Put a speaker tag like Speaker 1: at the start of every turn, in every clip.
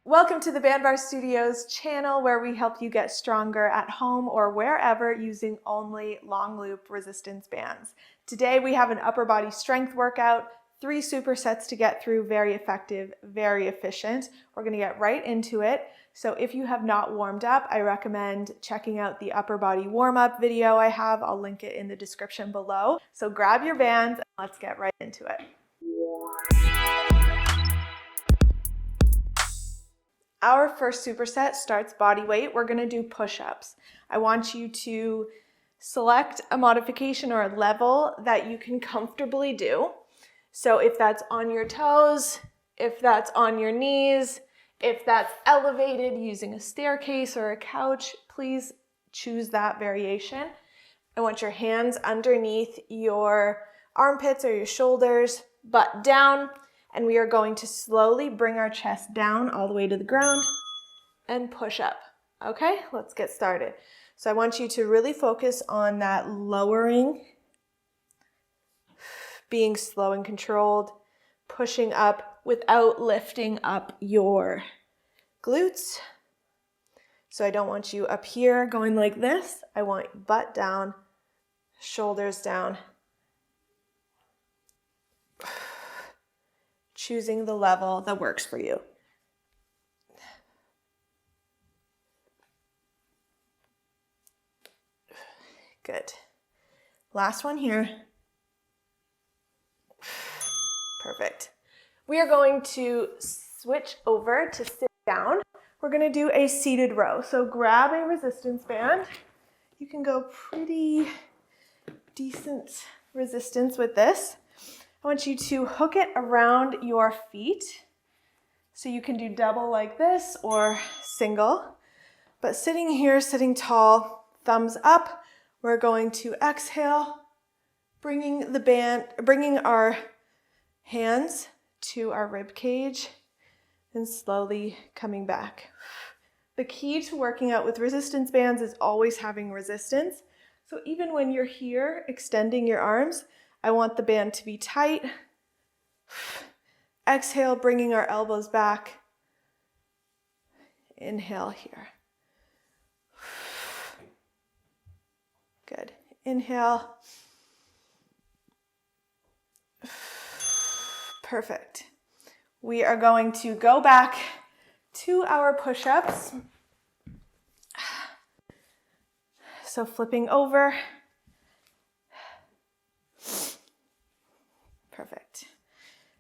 Speaker 1: Welcome to the Band Bar Studios channel, where we help you get stronger at home or wherever using only long loop resistance bands. Today we have an upper body strength workout, 3 supersets to get through, very effective, very efficient. We're going to get right into it. So if you have not warmed up, I recommend checking out the upper body warm-up video I have. I'll link it in the description below. So grab your bands and let's get right into it. Our first superset starts body weight. We're going to do push-ups. I want you to select a modification or a level that you can comfortably do. So if that's on your toes, if that's on your knees, if that's elevated using a staircase or a couch, please choose that variation. I want your hands underneath your armpits or your shoulders, butt down. And we are going to slowly bring our chest down all the way to the ground and push up. Okay, let's get started. So I want you to really focus on that lowering, being slow and controlled, pushing up without lifting up your glutes. So I don't want you up here going like this. I want butt down, shoulders down. Choosing the level that works for you. Good. Last one here. Perfect. We are going to switch over to sit down. We're going to do a seated row. So grab a resistance band. You can go pretty decent resistance with this. I want you to hook it around your feet. So you can do double like this or single. But sitting here, sitting tall, thumbs up, we're going to exhale, bringing our hands to our rib cage and slowly coming back. The key to working out with resistance bands is always having resistance. So even when you're here, extending your arms, I want the band to be tight. Exhale, bringing our elbows back. Inhale here. Good. Inhale. Perfect. We are going to go back to our push-ups. So flipping over. Perfect.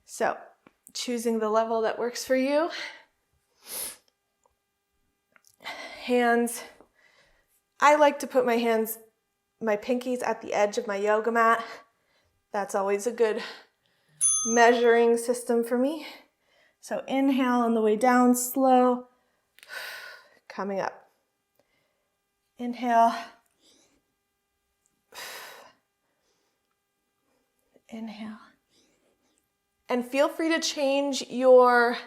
Speaker 1: So choosing the level that works for you. Hands. I like to put my pinkies at the edge of my yoga mat. That's always a good measuring system for me. So inhale on the way down, slow. Coming up. Inhale. Inhale. And feel free to change your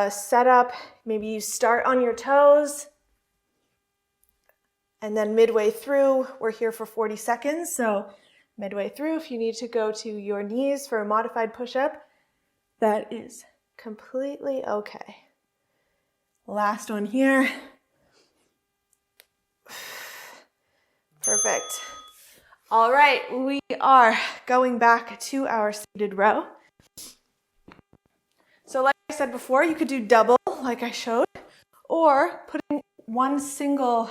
Speaker 1: setup. Maybe you start on your toes, and then midway through, we're here for 40 seconds. So midway through, if you need to go to your knees for a modified push-up, that is completely okay. Last one here. Perfect. All right, we are going back to our seated row. So like I said before, you could do double like I showed, or putting one single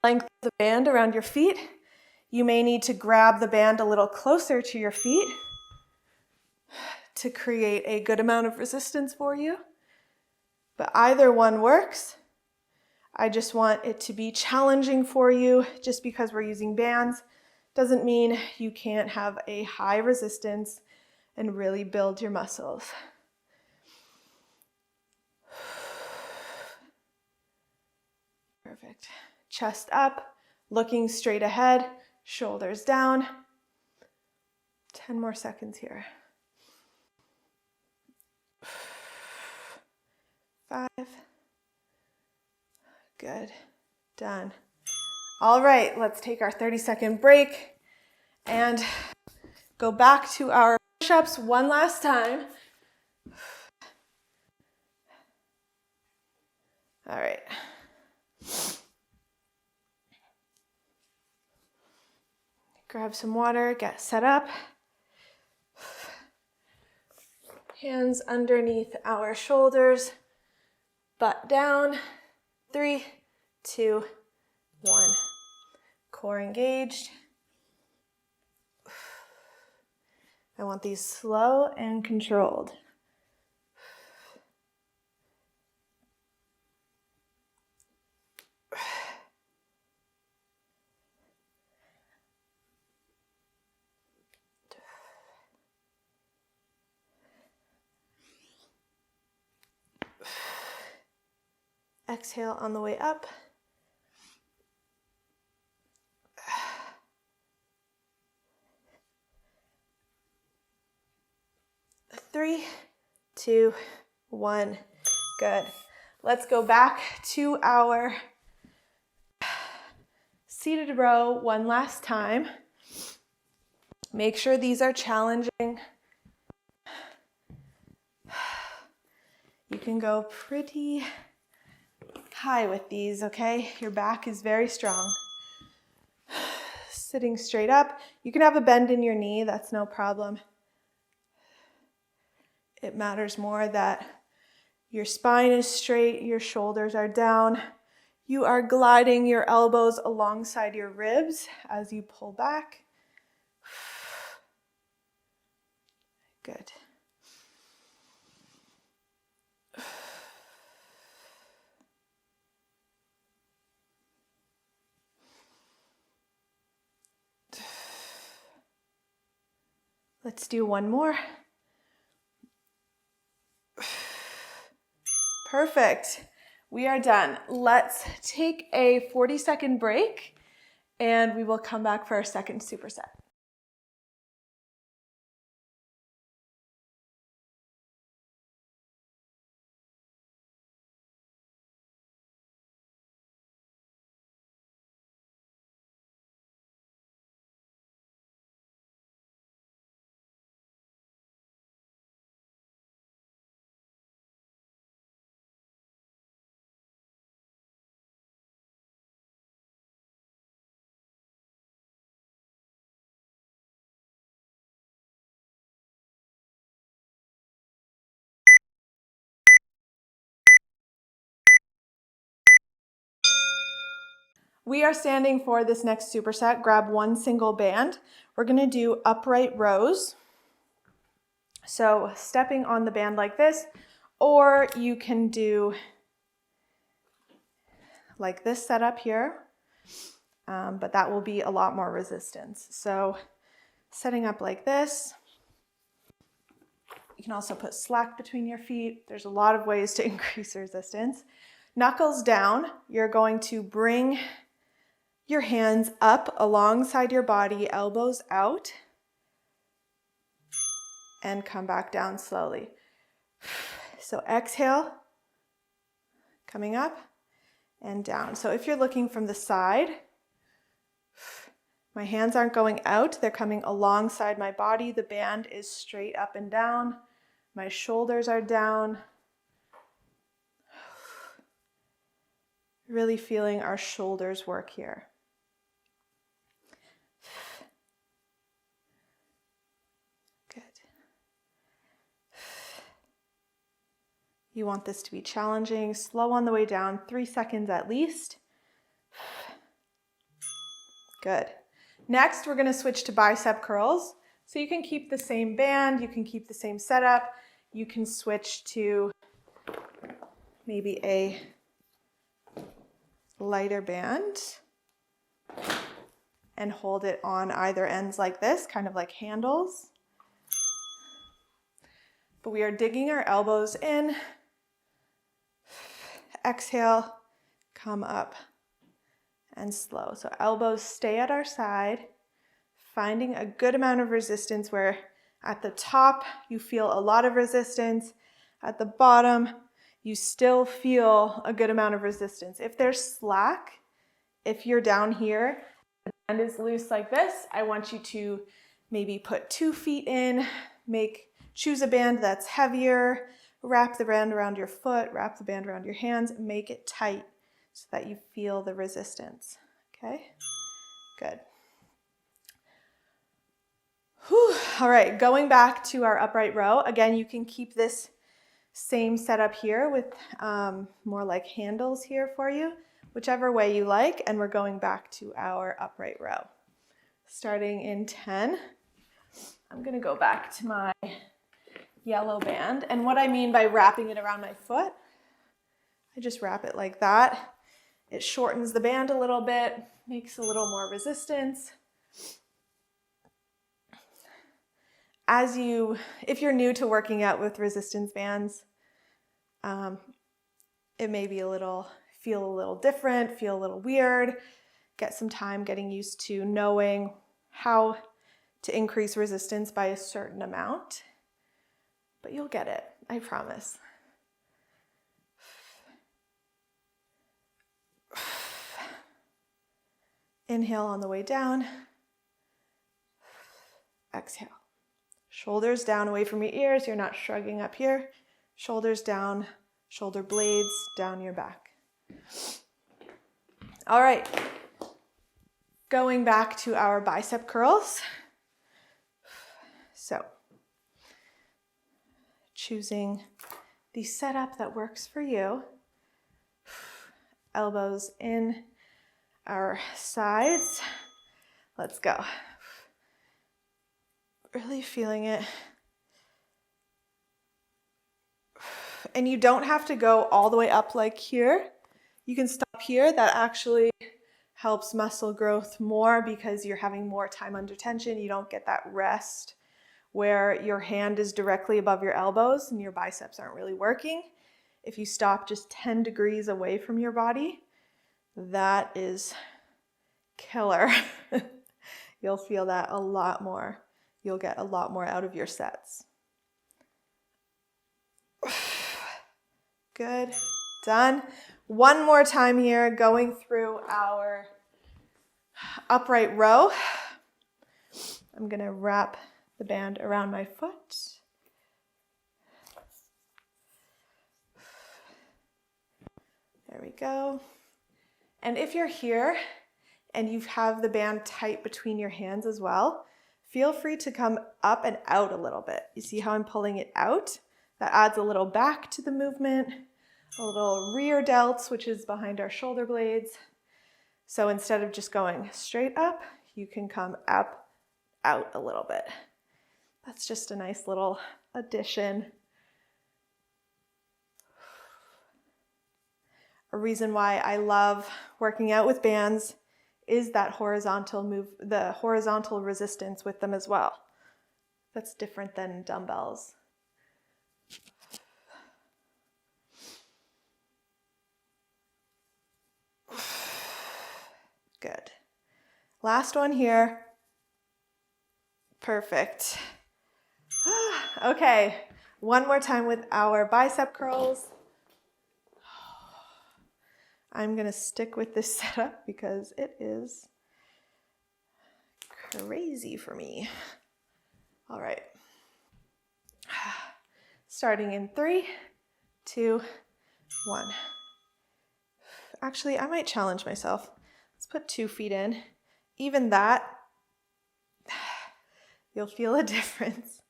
Speaker 1: length of the band around your feet. You may need to grab the band a little closer to your feet to create a good amount of resistance for you. But either one works. I just want it to be challenging for you. Just because we're using bands doesn't mean you can't have a high resistance and really build your muscles. Perfect. Chest up, looking straight ahead, shoulders down. 10 more seconds here. 5. Good. Done. All right, let's take our 30-second break and go back to our push-ups one last time. All right. Grab some water, get set up. Hands underneath our shoulders, butt down. 3, 2, 1. Core engaged. I want these slow and controlled. Exhale on the way up. 3, 2, 1. Good. Let's go back to our seated row one last time. Make sure these are challenging. You can go pretty high with these, okay? Your back is very strong. Sitting straight up. You can have a bend in your knee, that's no problem. It matters more that your spine is straight, your shoulders are down. You are gliding your elbows alongside your ribs as you pull back. Good. Let's do one more. Perfect. We are done. Let's take a 40-second break and we will come back for our second superset. We are standing for this next superset. Grab one single band. We're going to do upright rows. So stepping on the band like this, or you can do like this setup here, but that will be a lot more resistance. So setting up like this. You can also put slack between your feet. There's a lot of ways to increase resistance. Knuckles down, you're going to bring your hands up alongside your body, elbows out, and come back down slowly. So exhale, coming up and down. So if you're looking from the side, my hands aren't going out, they're coming alongside my body. The band is straight up and down. My shoulders are down. Really feeling our shoulders work here. Good. You want this to be challenging. Slow on the way down, 3 seconds at least. Good. Next, we're going to switch to bicep curls. So you can keep the same band, you can keep the same setup. You can switch to maybe a lighter band and hold it on either ends like this, kind of like handles. But we are digging our elbows in. Exhale, come up and slow. So elbows stay at our side, finding a good amount of resistance where at the top you feel a lot of resistance. At the bottom, you still feel a good amount of resistance. If there's slack, if you're down here, the band is loose like this, I want you to maybe put 2 feet in, choose a band that's heavier, wrap the band around your foot, wrap the band around your hands, make it tight so that you feel the resistance. Okay, good. Whew. All right, going back to our upright row. Again, you can keep this same setup here with more like handles here for you, whichever way you like, and we're going back to our upright row. Starting in 10, I'm gonna go back to my yellow band, and what I mean by wrapping it around my foot, I just wrap it like that. It shortens the band a little bit, makes a little more resistance. If you're new to working out with resistance bands, it may be feel a little different, feel a little weird. Get some time getting used to knowing how to increase resistance by a certain amount, but you'll get it, I promise. Inhale on the way down. Exhale. Shoulders down away from your ears. You're not shrugging up here. Shoulders down, shoulder blades down your back. All right. Going back to our bicep curls. So, choosing the setup that works for you. Elbows in our sides. Let's go. Really feeling it. And you don't have to go all the way up like here. You can stop here. That actually helps muscle growth more because you're having more time under tension. You don't get that rest where your hand is directly above your elbows and your biceps aren't really working. If you stop just 10 degrees away from your body, that is killer. You'll feel that a lot more. You'll get a lot more out of your sets. Good, done. One more time here, going through our upright row. I'm gonna wrap the band around my foot. There we go. And if you're here and you have the band tight between your hands as well, feel free to come up and out a little bit. You see how I'm pulling it out? That adds a little back to the movement, a little rear delts, which is behind our shoulder blades. So instead of just going straight up, you can come up, out a little bit. That's just a nice little addition. A reason why I love working out with bands is that horizontal move, the horizontal resistance with them as well. That's different than dumbbells. Good. Last one here. Perfect. Okay, one more time with our bicep curls. I'm gonna stick with this setup because it is crazy for me. All right. Starting in 3, 2, 1. Actually, I might challenge myself. Let's put 2 feet in. Even that, you'll feel a difference.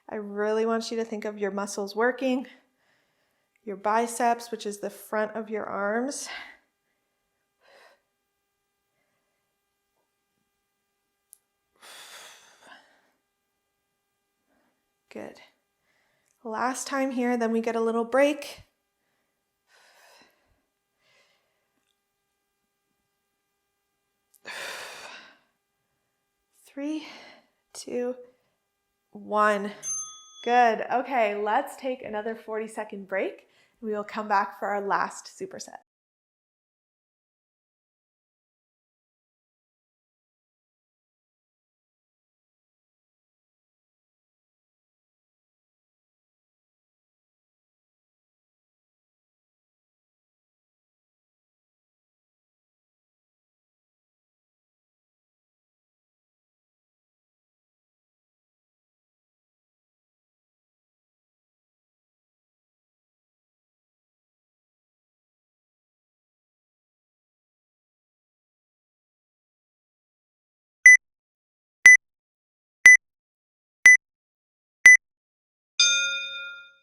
Speaker 1: I really want you to think of your muscles working, your biceps, which is the front of your arms. Good. Last time here, then we get a little break. 3, 2, 1. Good. Okay, let's take another 40-second break. We will come back for our last superset.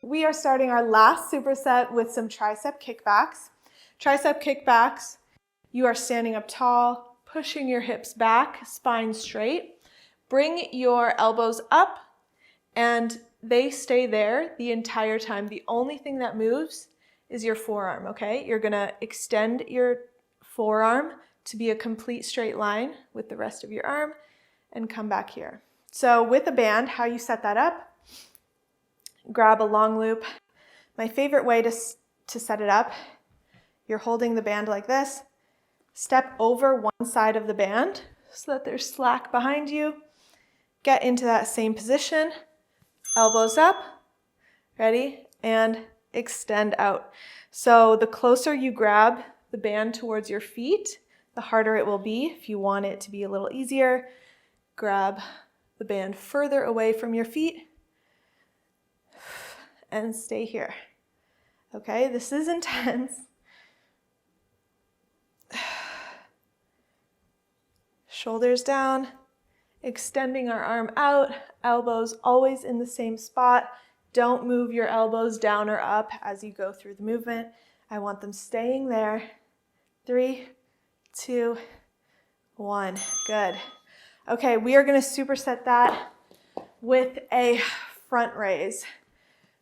Speaker 1: We are starting our last superset with some tricep kickbacks. Tricep kickbacks, you are standing up tall, pushing your hips back, spine straight. Bring your elbows up and they stay there the entire time. The only thing that moves is your forearm, okay? You're gonna extend your forearm to be a complete straight line with the rest of your arm and come back here. So with a band, how you set that up, grab a long loop. My favorite way to set it up, you're holding the band like this, step over one side of the band so that there's slack behind you, get into that same position, elbows up, ready, and extend out. So the closer you grab the band towards your feet, the harder it will be. If you want it to be a little easier, grab the band further away from your feet and stay here. Okay, this is intense. Shoulders down, extending our arm out, elbows always in the same spot. Don't move your elbows down or up as you go through the movement. I want them staying there. 3, 2, 1. Good. Okay, we are going to superset that with a front raise.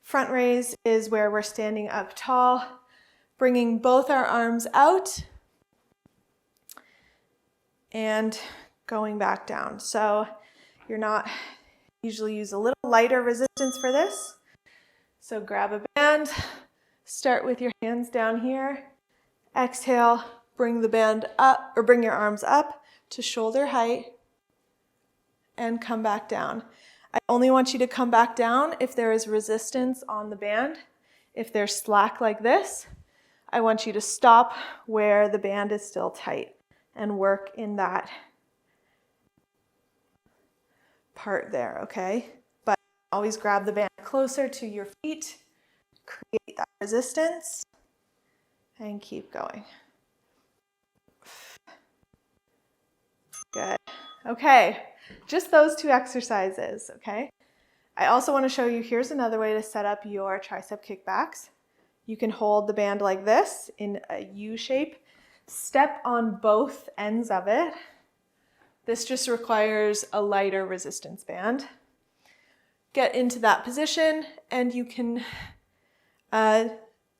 Speaker 1: Front raise is where we're standing up tall, bringing both our arms out and going back down. So you're not, usually use a little lighter resistance for this. So grab a band, start with your hands down here, exhale, bring the band up or bring your arms up to shoulder height and come back down. I only want you to come back down if there is resistance on the band. If there's slack like this, I want you to stop where the band is still tight and work in that part there, okay? But always grab the band closer to your feet, create that resistance, and keep going. Good. Okay, just those 2 exercises, okay? I also want to show you, here's another way to set up your tricep kickbacks. You can hold the band like this in a U shape, step on both ends of it. This just requires a lighter resistance band. Get into that position and you can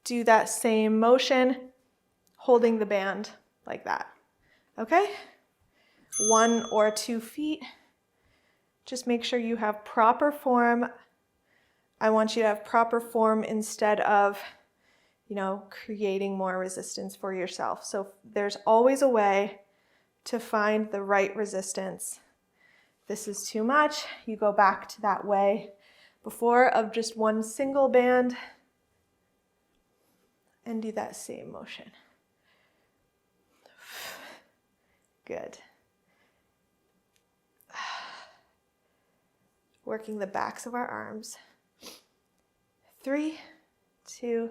Speaker 1: do that same motion holding the band like that, okay? 1 or 2 feet. Just make sure you have proper form. I want you to have proper form instead of, creating more resistance for yourself. So there's always a way to find the right resistance. If this is too much, you go back to that way before of just one single band and do that same motion. Good. Working the backs of our arms. 3, 2,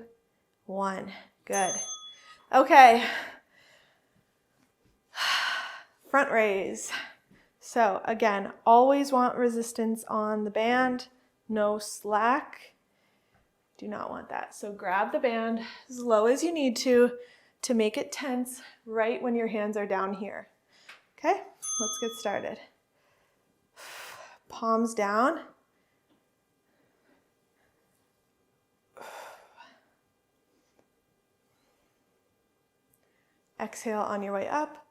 Speaker 1: 1. Good. Okay. Front raise. So again, always want resistance on the band, no slack. Do not want that. So grab the band as low as you need to make it tense right when your hands are down here. Okay, let's get started. Palms down. Exhale on your way up.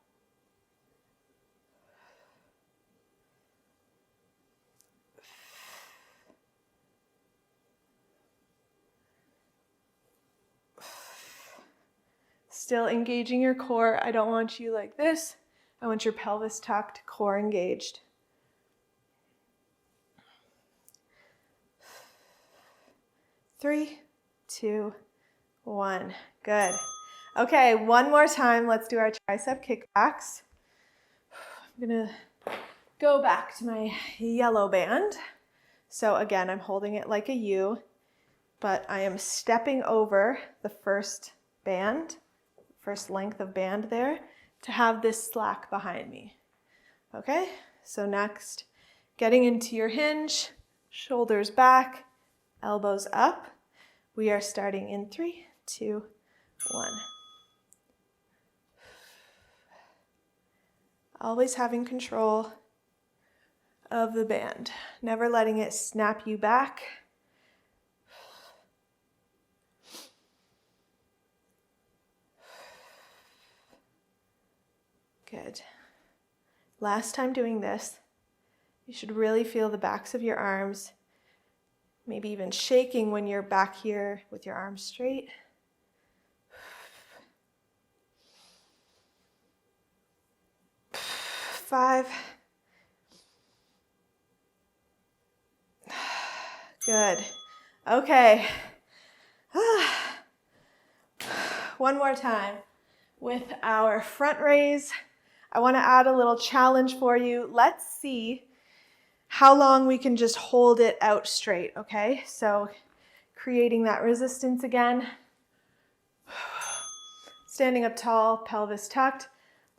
Speaker 1: Still engaging your core. I don't want you like this. I want your pelvis tucked, core engaged. Three, 2, 1. Good. Okay, one more time. Let's do our tricep kickbacks. I'm gonna go back to my yellow band. So again, I'm holding it like a U, but I am stepping over the first band, first length of band there, to have this slack behind me. Okay, so next, getting into your hinge, shoulders back, elbows up. We are starting in 3, 2, 1. Always having control of the band, never letting it snap you back. Good. Last time doing this, you should really feel the backs of your arms, maybe even shaking when you're back here with your arms straight. Five. Good. Okay. One more time with our front raise. I want to add a little challenge for you. Let's see how long we can just hold it out straight, okay? So creating that resistance again. Standing up tall, pelvis tucked.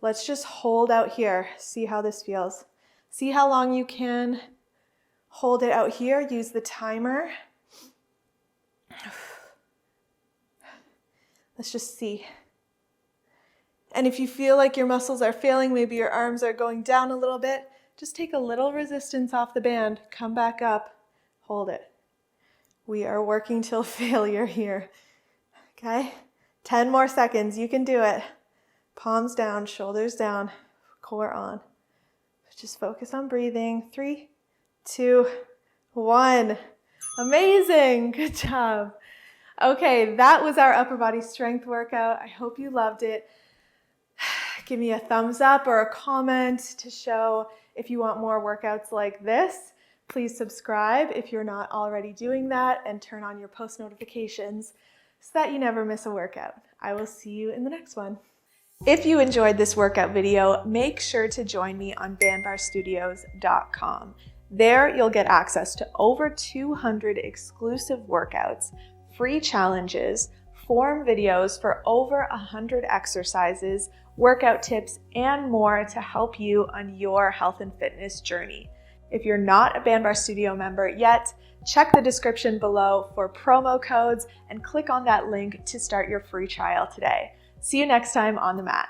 Speaker 1: Let's just hold out here. See how this feels. See how long you can hold it out here. Use the timer. Let's just see. And if you feel like your muscles are failing, maybe your arms are going down a little bit, just take a little resistance off the band. Come back up. Hold it. We are working till failure here. Okay? 10 more seconds. You can do it. Palms down, shoulders down, core on. Just focus on breathing. 3, 2, 1. Amazing. Good job. Okay, that was our upper body strength workout. I hope you loved it. Give me a thumbs up or a comment to show if you want more workouts like this. Please subscribe if you're not already doing that, and turn on your post notifications so that you never miss a workout. I will see you in the next one. If you enjoyed this workout video, make sure to join me on bandbarstudios.com. There you'll get access to over 200 exclusive workouts, free challenges, form videos for over 100 exercises, workout tips, and more to help you on your health and fitness journey. If you're not a Bandbar Studio member yet, check the description below for promo codes and click on that link to start your free trial today. See you next time on the mat.